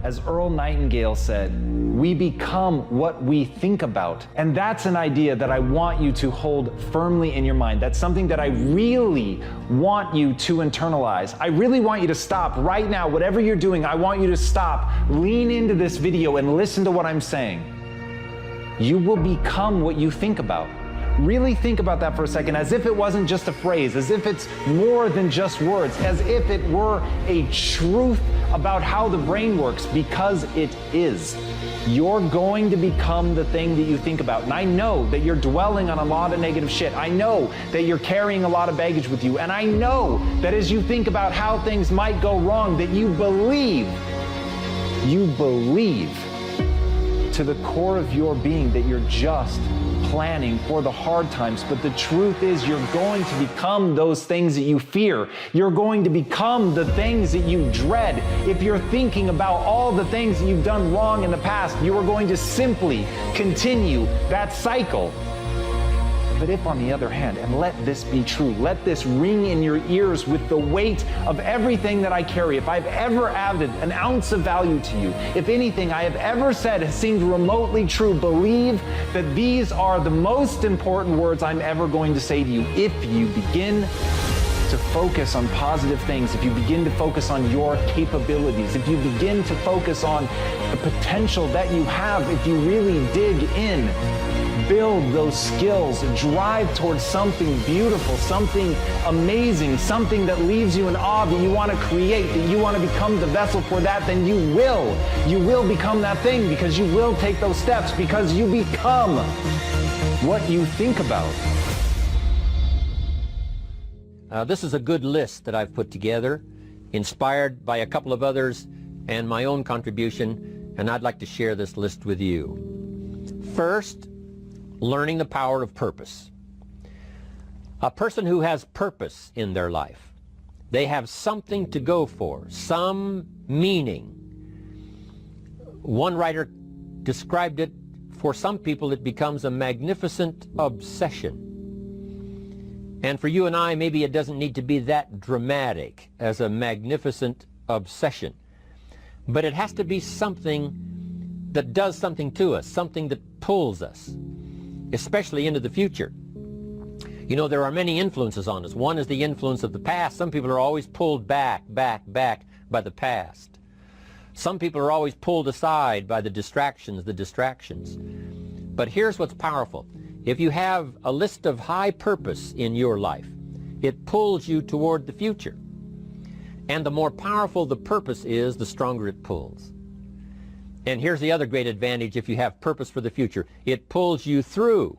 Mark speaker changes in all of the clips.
Speaker 1: As Earl Nightingale said, we become what we think about. And that's an idea that I want you to hold firmly in your mind. That's something that I really want you to internalize. I really want you to stop right now. Whatever you're doing, I want you to stop, lean into this video and listen to what I'm saying. You will become what you think about. Really think about that for a second, as if it wasn't just a phrase, as if it's more than just words, as if it were a truth about how the brain works, because it is. You're going to become the thing that you think about. And I know that you're dwelling on a lot of negative shit. I know that you're carrying a lot of baggage with you. And I know that as you think about how things might go wrong, that you believe to the core of your being that you're just planning for the hard times. But the truth is, you're going to become those things that you fear. You're going to become the things that you dread. If you're thinking about all the things that you've done wrong in the past, you are going to simply continue that cycle. But if, on the other hand, and let this be true, let this ring in your ears with the weight of everything that I carry, if I've ever added an ounce of value to you, if anything I have ever said has seemed remotely true, believe that these are the most important words I'm ever going to say to you. If you begin to focus on positive things, if you begin to focus on your capabilities, if you begin to focus on the potential that you have, if you really dig in, build those skills, drive towards something beautiful, something amazing, something that leaves you in awe, that you want to create, that you want to become the vessel for that, then you will become that thing, because you will take those steps, because you become what you think about.
Speaker 2: This is a good list that I've put together, inspired by a couple of others and my own contribution, and I'd like to share this list with you. First, learning the power of purpose. A person who has purpose in their life, they have something to go for, some meaning. One writer described it, for some people it becomes a magnificent obsession. And for you and I, maybe it doesn't need to be that dramatic as a magnificent obsession. But it has to be something that does something to us, something that pulls us, especially into the future. You know, there are many influences on us. One is the influence of the past. Some people are always pulled back by the past. Some people are always pulled aside by the distractions. But here's what's powerful. If you have a list of high purpose in your life, it pulls you toward the future. And the more powerful the purpose is, the stronger it pulls. And here's the other great advantage if you have purpose for the future. It pulls you through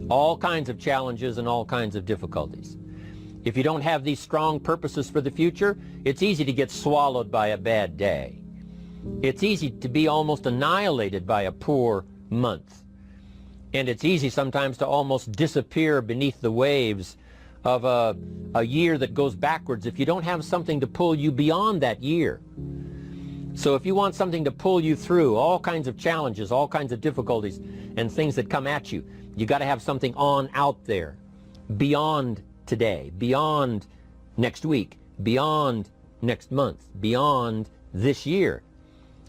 Speaker 2: all kinds of challenges and all kinds of difficulties. If you don't have these strong purposes for the future, it's easy to get swallowed by a bad day. It's easy to be almost annihilated by a poor month. And it's easy sometimes to almost disappear beneath the waves of a year that goes backwards if you don't have something to pull you beyond that year. So if you want something to pull you through all kinds of challenges, all kinds of difficulties and things that come at you, you got to have something on out there, beyond today, beyond next week, beyond next month, beyond this year,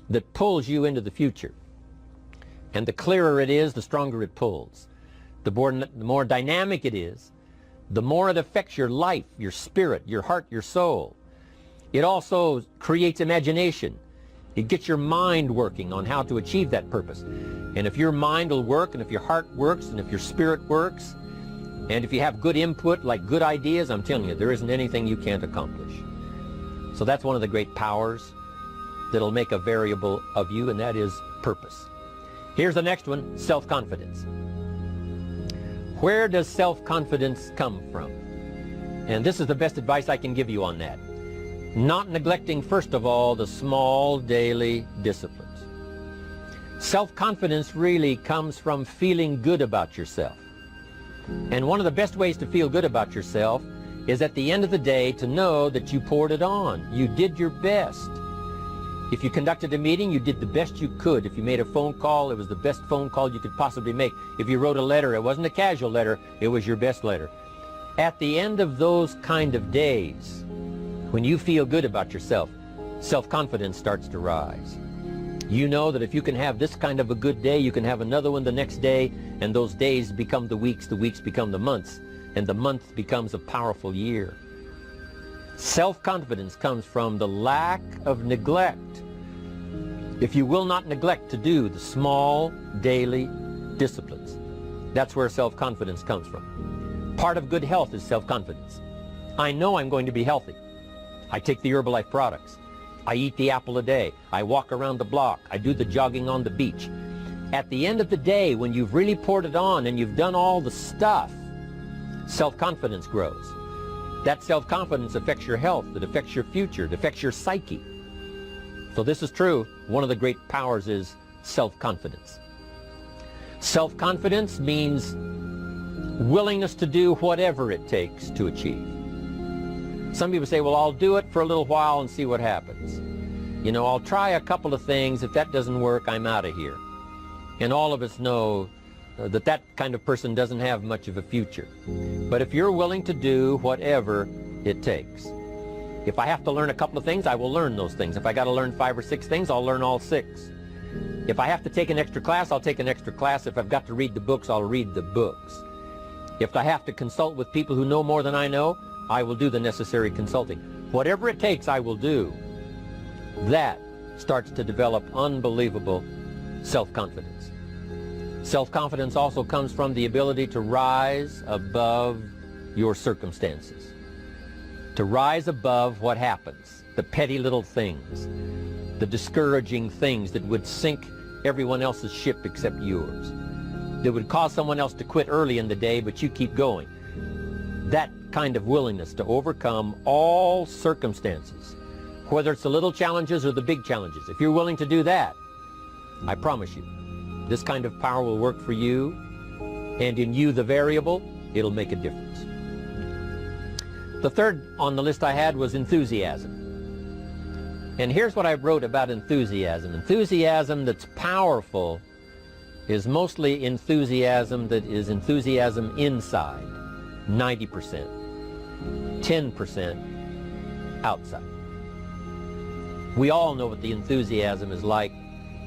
Speaker 2: that pulls you into the future. And the clearer it is, the stronger it pulls. The more dynamic it is, the more it affects your life, your spirit, your heart, your soul. It also creates imagination. It gets your mind working on how to achieve that purpose. And if your mind will work, and if your heart works, and if your spirit works, and if you have good input, like good ideas, I'm telling you, there isn't anything you can't accomplish. So that's one of the great powers that'll make a variable of you, and that is purpose. Here's the next one, self-confidence. Where does self-confidence come from? And this is the best advice I can give you on that. Not neglecting, first of all, the small daily disciplines. Self-confidence really comes from feeling good about yourself. And one of the best ways to feel good about yourself is at the end of the day to know that you poured it on. You did your best. If you conducted a meeting, you did the best you could. If you made a phone call, it was the best phone call you could possibly make. If you wrote a letter, it wasn't a casual letter, it was your best letter. At the end of those kind of days, when you feel good about yourself, self-confidence starts to rise. You know that if you can have this kind of a good day, you can have another one the next day, and those days become the weeks become the months, and the month becomes a powerful year. Self-confidence comes from the lack of neglect. If you will not neglect to do the small daily disciplines, that's where self-confidence comes from. Part of good health is self-confidence. I know I'm going to be healthy. I take the Herbalife products. I eat the apple a day. I walk around the block. I do the jogging on the beach. At the end of the day, when you've really poured it on and you've done all the stuff, self-confidence grows. That self-confidence affects your health. It affects your future. It affects your psyche. So this is true. One of the great powers is self-confidence. Self-confidence means willingness to do whatever it takes to achieve. Some people say, well, I'll do it for a little while and see what happens. You know, I'll try a couple of things. If that doesn't work, I'm out of here. And all of us know that that kind of person doesn't have much of a future. But if you're willing to do whatever it takes, if I have to learn a couple of things, I will learn those things. If I got to learn 5 or 6 things, I'll learn all 6. If I have to take an extra class, I'll take an extra class. If I've got to read the books, I'll read the books. If I have to consult with people who know more than I know, I will do the necessary consulting. Whatever it takes, I will do. That starts to develop unbelievable self-confidence. Self-confidence also comes from the ability to rise above your circumstances, to rise above what happens, the petty little things, the discouraging things that would sink everyone else's ship except yours, that would cause someone else to quit early in the day, but you keep going. That kind of willingness to overcome all circumstances, whether it's the little challenges or the big challenges. If you're willing to do that, I promise you, this kind of power will work for you, and in you, the variable, it'll make a difference. The third on the list I had was enthusiasm. And here's what I wrote about enthusiasm. Enthusiasm that's powerful is mostly enthusiasm that is enthusiasm inside, 90%, 10% outside. We all know what the enthusiasm is like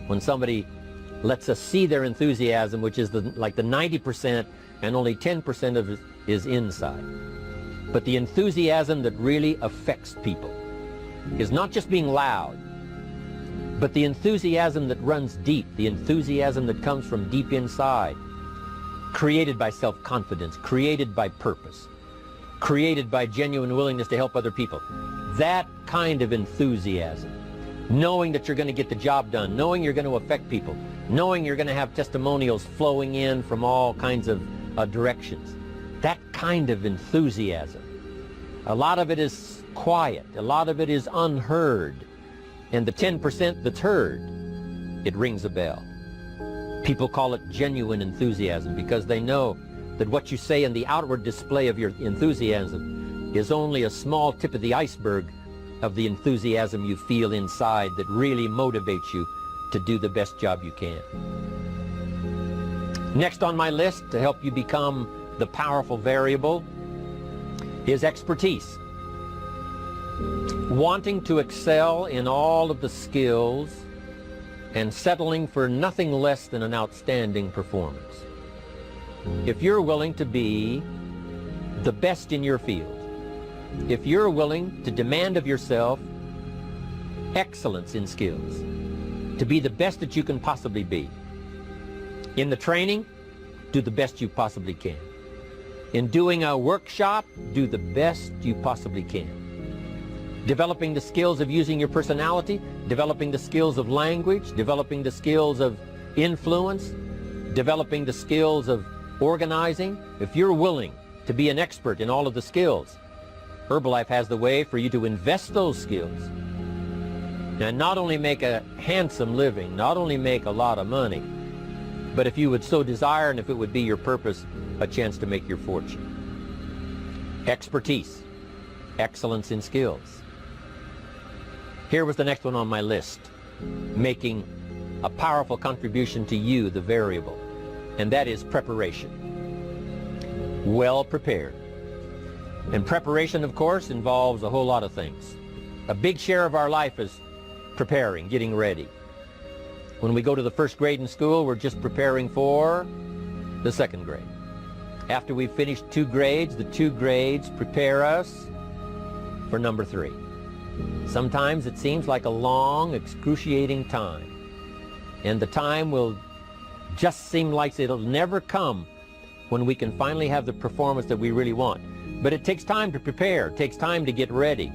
Speaker 2: when somebody lets us see their enthusiasm, which is like the 90%, and only 10% of it is inside. But the enthusiasm that really affects people is not just being loud, but the enthusiasm that runs deep, the enthusiasm that comes from deep inside, created by self-confidence, created by purpose, created by genuine willingness to help other people. That kind of enthusiasm, knowing that you're going to get the job done, knowing you're going to affect people, knowing you're going to have testimonials flowing in from all kinds of directions. That kind of enthusiasm. A lot of it is quiet. A lot of it is unheard. And the 10% that's heard, it rings a bell. People call it genuine enthusiasm because they know that what you say in the outward display of your enthusiasm is only a small tip of the iceberg of the enthusiasm you feel inside that really motivates you to do the best job you can. Next on my list to help you become the powerful variable is expertise. Wanting to excel in all of the skills and settling for nothing less than an outstanding performance. If you're willing to be the best in your field, if you're willing to demand of yourself excellence in skills, to be the best that you can possibly be. In the training, do the best you possibly can. In doing a workshop, do the best you possibly can. Developing the skills of using your personality, developing the skills of language, developing the skills of influence, developing the skills of organizing. If you're willing to be an expert in all of the skills, Herbalife has the way for you to invest those skills and not only make a handsome living, not only make a lot of money, but if you would so desire and if it would be your purpose, a chance to make your fortune. Expertise, excellence in skills. Here was the next one on my list, making a powerful contribution to you, the variable, and that is preparation. Well prepared. And preparation, of course, involves a whole lot of things. A big share of our life is preparing, getting ready. When we go to the first grade in school, we're just preparing for the second grade. After we've finished 2 grades, the 2 grades prepare us for number 3. Sometimes it seems like a long, excruciating time. And the time will just seem like it'll never come when we can finally have the performance that we really want. But it takes time to prepare. It takes time to get ready.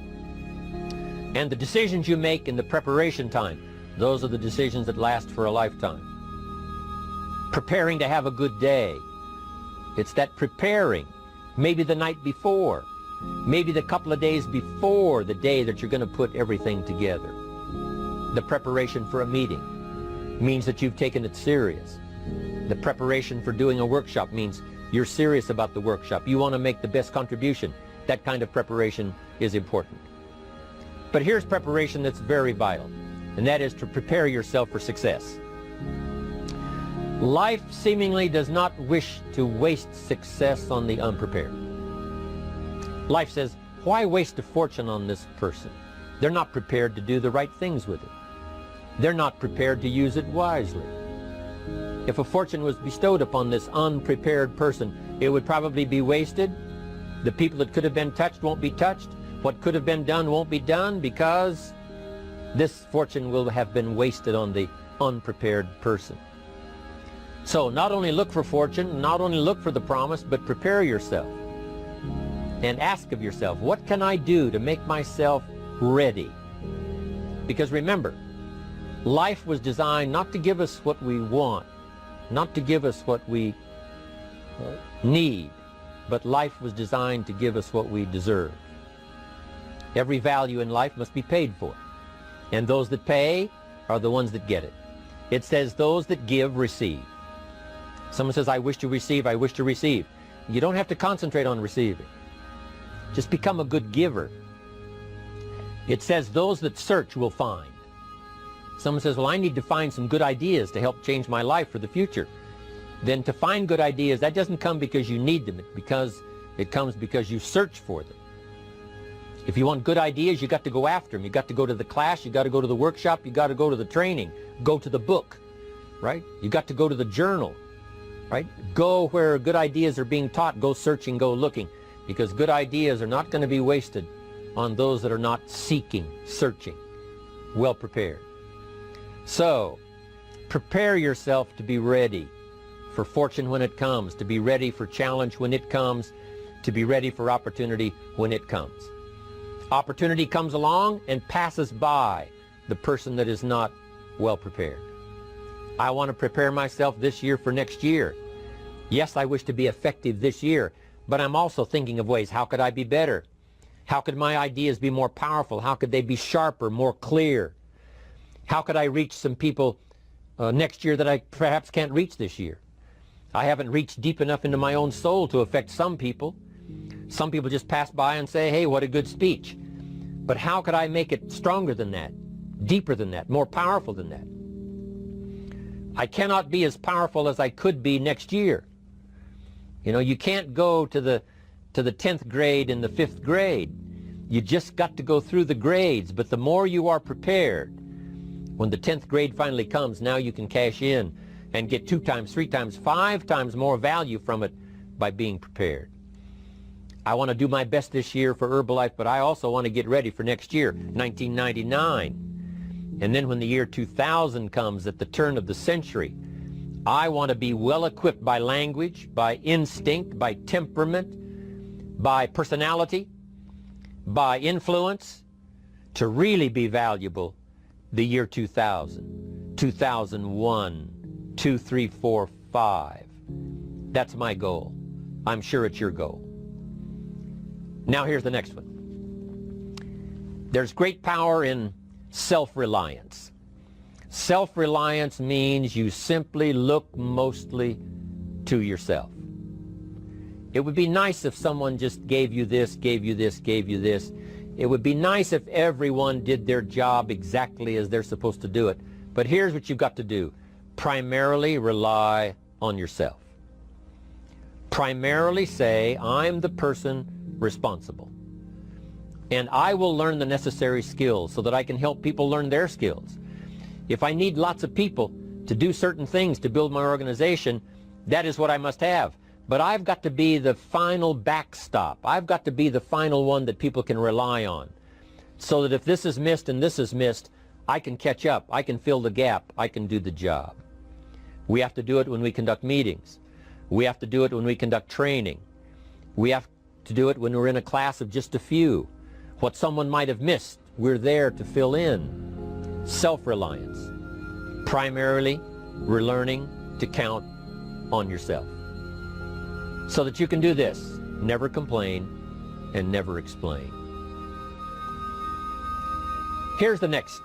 Speaker 2: And the decisions you make in the preparation time, those are the decisions that last for a lifetime. Preparing to have a good day. It's that preparing, maybe the night before, maybe the couple of days before the day that you're going to put everything together. The preparation for a meeting means that you've taken it serious. The preparation for doing a workshop means you're serious about the workshop. You want to make the best contribution. That kind of preparation is important. But here's preparation that's very vital, and that is to prepare yourself for success. Life seemingly does not wish to waste success on the unprepared. Life says, why waste a fortune on this person? They're not prepared to do the right things with it. They're not prepared to use it wisely. If a fortune was bestowed upon this unprepared person, it would probably be wasted. The people that could have been touched won't be touched. What could have been done won't be done because this fortune will have been wasted on the unprepared person. So not only look for fortune, not only look for the promise, but prepare yourself and ask of yourself, what can I do to make myself ready? Because remember, life was designed not to give us what we want, not to give us what we need, but life was designed to give us what we deserve. Every value in life must be paid for, and those that pay are the ones that get it. It says those that give receive. Someone says, I wish to receive, I wish to receive. You don't have to concentrate on receiving. Just become a good giver. It says those that search will find. Someone says, well, I need to find some good ideas to help change my life for the future. Then to find good ideas, that doesn't come because you need them, it comes because you search for them. If you want good ideas, you got to go after them. You got to go to the class, you got to go to the workshop, you got to go to the training, go to the book, right? You got to go to the journal, right? Go where good ideas are being taught, go searching, go looking, because good ideas are not going to be wasted on those that are not seeking, searching, well prepared. So, prepare yourself to be ready for fortune when it comes, to be ready for challenge when it comes, to be ready for opportunity when it comes. Opportunity comes along and passes by the person that is not well prepared. I want to prepare myself this year for next year. Yes, I wish to be effective this year, but I'm also thinking of ways, how could I be better? How could my ideas be more powerful? How could they be sharper, more clear? How could I reach some people next year that I perhaps can't reach this year? I haven't reached deep enough into my own soul to affect some people. Some people just pass by and say, hey, what a good speech. But how could I make it stronger than that, deeper than that, more powerful than that? I cannot be as powerful as I could be next year. You know, you can't go to the 10th grade in the 5th grade. You just got to go through the grades, but the more you are prepared, when the 10th grade finally comes, now you can cash in and get 2 times, 3 times, 5 times more value from it by being prepared. I want to do my best this year for Herbalife, but I also want to get ready for next year, 1999. And then when the year 2000 comes at the turn of the century, I want to be well equipped by language, by instinct, by temperament, by personality, by influence, to really be valuable the year 2000, 2001, 2, 3, 4, 5. That's my goal. I'm sure it's your goal. Now here's the next one. There's great power in self-reliance. Self-reliance means you simply look mostly to yourself. It would be nice if someone just gave you this, gave you this, gave you this. It would be nice if everyone did their job exactly as they're supposed to do it. But here's what you've got to do. Primarily rely on yourself. Primarily say, I'm the person responsible. And I will learn the necessary skills so that I can help people learn their skills. If I need lots of people to do certain things to build my organization, that is what I must have. But I've got to be the final backstop. I've got to be the final one that people can rely on, so that if this is missed and this is missed, I can catch up, I can fill the gap, I can do the job. We have to do it when we conduct meetings. We have to do it when we conduct training. We have to do it when we're in a class of just a few. What someone might have missed, we're there to fill in. Self-reliance. Primarily, we're learning to count on yourself, so that you can do this: never complain and never explain. Here's the next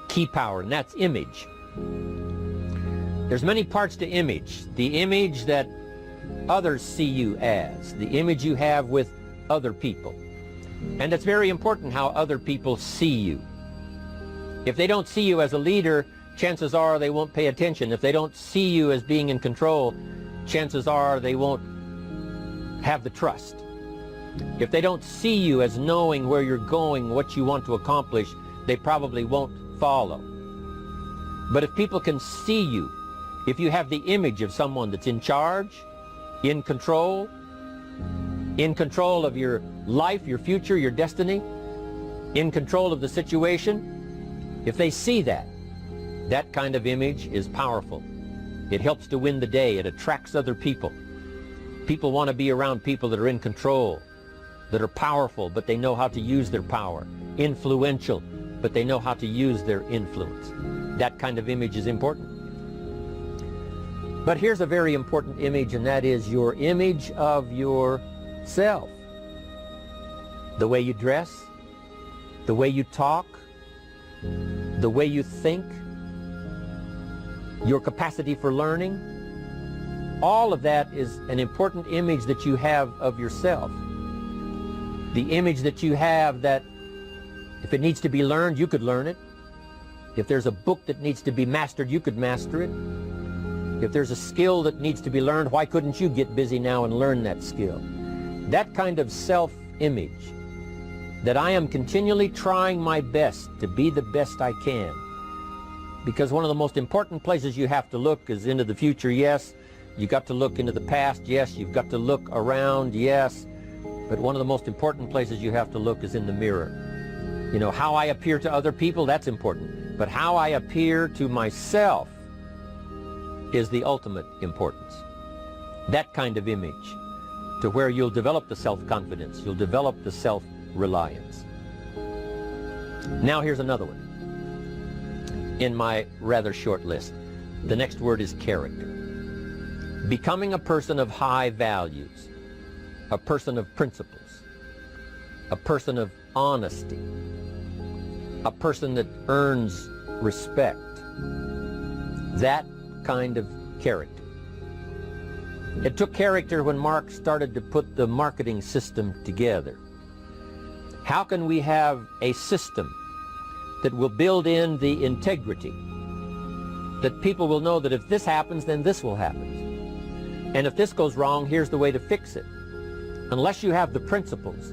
Speaker 2: key power, and that's image. There's many parts to image. The image that others see you as, the image you have with other people. And it's very important how other people see you. If they don't see you as a leader, chances are they won't pay attention. If they don't see you as being in control, chances are they won't have the trust. If they don't see you as knowing where you're going, what you want to accomplish, they probably won't follow. But if people can see you, if you have the image of someone that's in charge, in control of your life, your future, your destiny, in control of the situation, if they see that, that kind of image is powerful. It helps to win the day. It attracts other people. People want to be around people that are in control, that are powerful, but they know how to use their power. Influential, but they know how to use their influence. That kind of image is important. But here's a very important image, and that is your image of yourself. The way you dress, the way you talk, the way you think, your capacity for learning, all of that is an important image that you have of yourself. The image that you have that if it needs to be learned, you could learn it. If there's a book that needs to be mastered, you could master it. If there's a skill that needs to be learned, why couldn't you get busy now and learn that skill? That kind of self-image, that I am continually trying my best to be the best I can. Because one of the most important places you have to look is into the future, yes. You've got to look into the past, yes. You've got to look around, yes. But one of the most important places you have to look is in the mirror. You know, how I appear to other people, that's important. But how I appear to myself is the ultimate importance. That kind of image, to where you'll develop the self-confidence, you'll develop the self-reliance. Now here's another one in my rather short list. The next word is character. Becoming a person of high values, a person of principles, a person of honesty, a person that earns respect. That kind of character. It took character when Mark started to put the marketing system together. How can we have a system that will build in the integrity, that people will know that if this happens, then this will happen, and if this goes wrong, here's the way to fix it? Unless you have the principles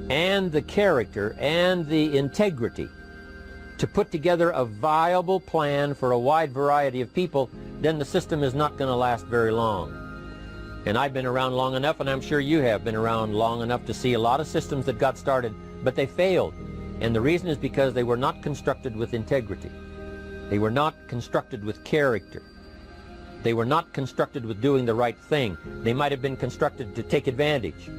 Speaker 2: and the character and the integrity to put together a viable plan for a wide variety of people, then the system is not going to last very long. And I've been around long enough, and I'm sure you have been around long enough to see a lot of systems that got started, but they failed. And the reason is because they were not constructed with integrity. They were not constructed with character. They were not constructed with doing the right thing. They might have been constructed to take advantage.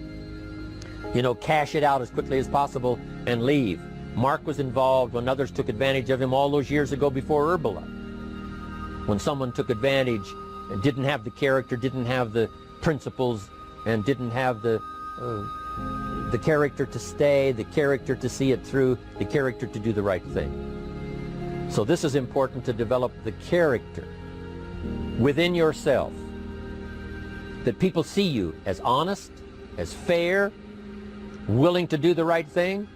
Speaker 2: You know, cash it out as quickly as possible and leave. Mark was involved when others took advantage of him all those years ago before Herbalife. When someone took advantage and didn't have the character, didn't have the principles, and didn't have the character to stay, the character to see it through, the character to do the right thing. So this is important, to develop the character within yourself, that people see you as honest, as fair, willing to do the right thing,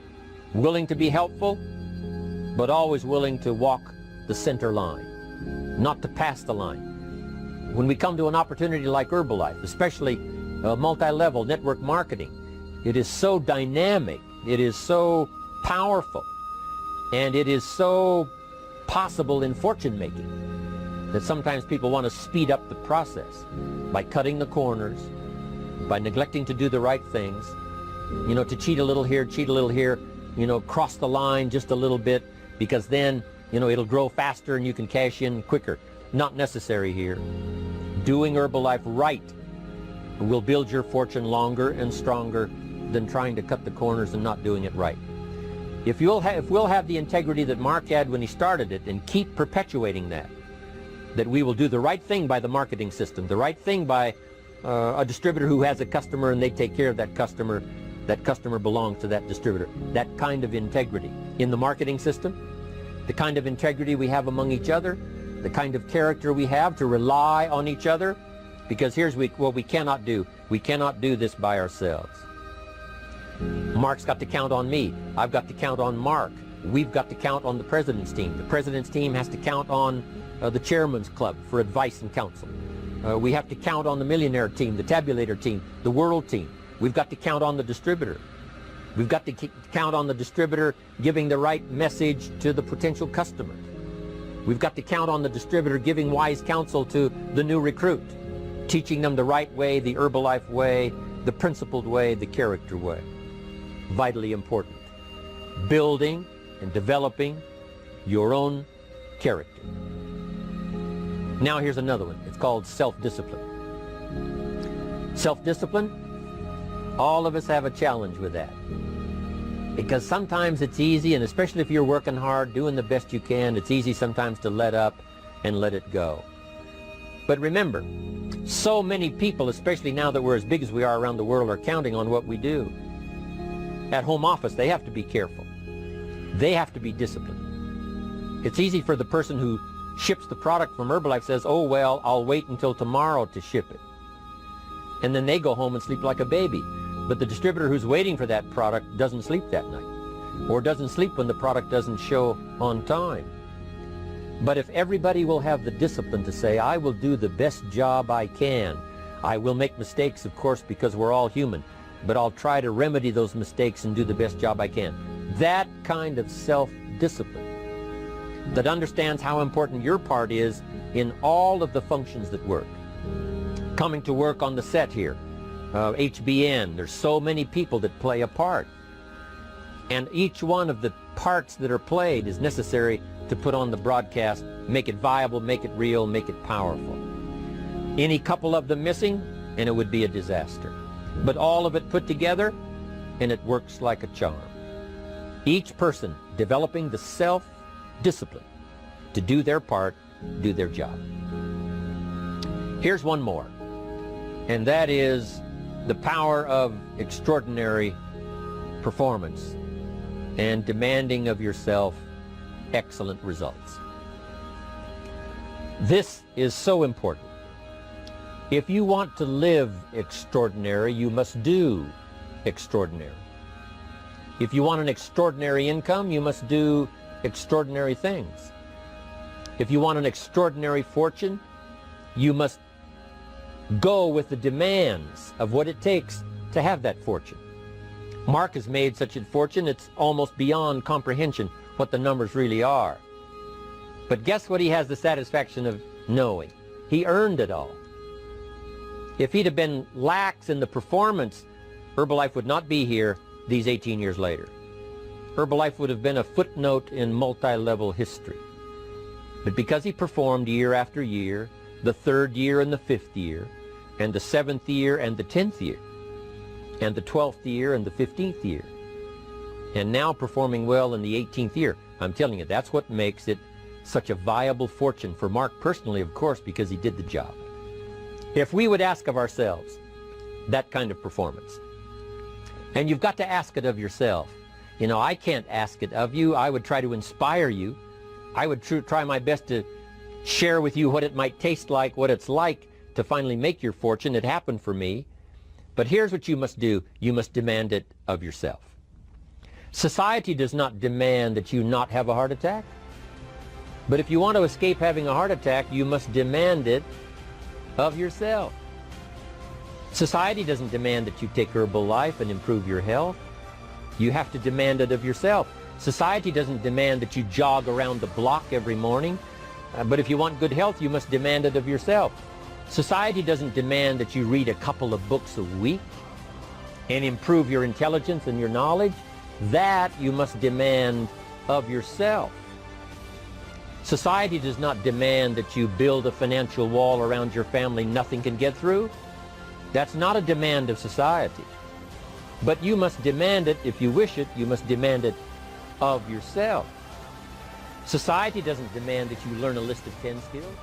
Speaker 2: willing to be helpful, but always willing to walk the center line, not to pass the line. When we come to an opportunity like Herbalife, especially multi-level network marketing, it is so dynamic It is so powerful, and it is so possible in fortune making that sometimes people want to speed up the process by cutting the corners, by neglecting to do the right things, to cheat a little here, cross the line just a little bit, because then, it'll grow faster and you can cash in quicker. Not necessary here. Doing Herbalife right will build your fortune longer and stronger than trying to cut the corners and not doing it right. If we'll have the integrity that Mark had when he started it and keep perpetuating that we will do the right thing by the marketing system, the right thing by a distributor who has a customer and they take care of that customer belongs to that distributor. That kind of integrity in the marketing system, the kind of integrity we have among each other, the kind of character we have to rely on each other, because here's what we cannot do. We cannot do this by ourselves. Mark's got to count on me. I've got to count on Mark. We've got to count on the president's team. The president's team has to count on the chairman's club for advice and counsel. We have to count on the millionaire team, the tabulator team, the world team. We've got to count on the distributor. We've got to count on the distributor giving the right message to the potential customer. We've got to count on the distributor giving wise counsel to the new recruit, teaching them the right way, the Herbalife way, the principled way, the character way. Vitally important. Building and developing your own character. Now here's another one. It's called self-discipline. Self-discipline, all of us have a challenge with that. Because sometimes it's easy, and especially if you're working hard, doing the best you can, it's easy sometimes to let up and let it go. But remember, so many people, especially now that we're as big as we are around the world, are counting on what we do. At home office, they have to be careful. They have to be disciplined. It's easy for the person who ships the product from Herbalife, says, oh, well, I'll wait until tomorrow to ship it. And then they go home and sleep like a baby. But the distributor who's waiting for that product doesn't sleep that night, or doesn't sleep when the product doesn't show on time. But if everybody will have the discipline to say, I will do the best job I can. I will make mistakes, of course, because we're all human, but I'll try to remedy those mistakes and do the best job I can. That kind of self-discipline that understands how important your part is in all of the functions that work. Coming to work on the set here, HBN, there's so many people that play a part. And each one of the parts that are played is necessary to put on the broadcast, make it viable, make it real, make it powerful. Any couple of them missing, and it would be a disaster. But all of it put together, and it works like a charm. Each person developing the self-discipline to do their part, do their job. Here's one more, and that is the power of extraordinary performance and demanding of yourself excellent results. This is so important. If you want to live extraordinary, you must do extraordinary. If you want an extraordinary income, you must do extraordinary things. If you want an extraordinary fortune, you must go with the demands of what it takes to have that fortune. Mark has made such a fortune, it's almost beyond comprehension what the numbers really are. But guess what he has the satisfaction of knowing? He earned it all. If he'd have been lax in the performance, Herbalife would not be here these 18 years later. Herbalife would have been a footnote in multi-level history. But because he performed year after year, the 3rd year and the 5th year, and the 7th year and the 10th year, and the 12th year and the 15th year, and now performing well in the 18th year, I'm telling you, that's what makes it such a viable fortune for Mark personally, of course, because he did the job. If we would ask of ourselves that kind of performance, and you've got to ask it of yourself. I can't ask it of you. I would try to inspire you. I would try my best to share with you what it might taste like, what it's like to finally make your fortune. It happened for me. But here's what you must do. You must demand it of yourself. Society does not demand that you not have a heart attack. But if you want to escape having a heart attack, you must demand it of yourself. Society doesn't demand that you take Herbalife and improve your health. You have to demand it of yourself. Society doesn't demand that you jog around the block every morning, but if you want good health, you must demand it of yourself. Society doesn't demand that you read a couple of books a week and improve your intelligence and your knowledge. That you must demand of yourself. Society does not demand that you build a financial wall around your family nothing can get through. That's not a demand of society. But you must demand it. If you wish it, you must demand it of yourself. Society doesn't demand that you learn a list of 10 skills.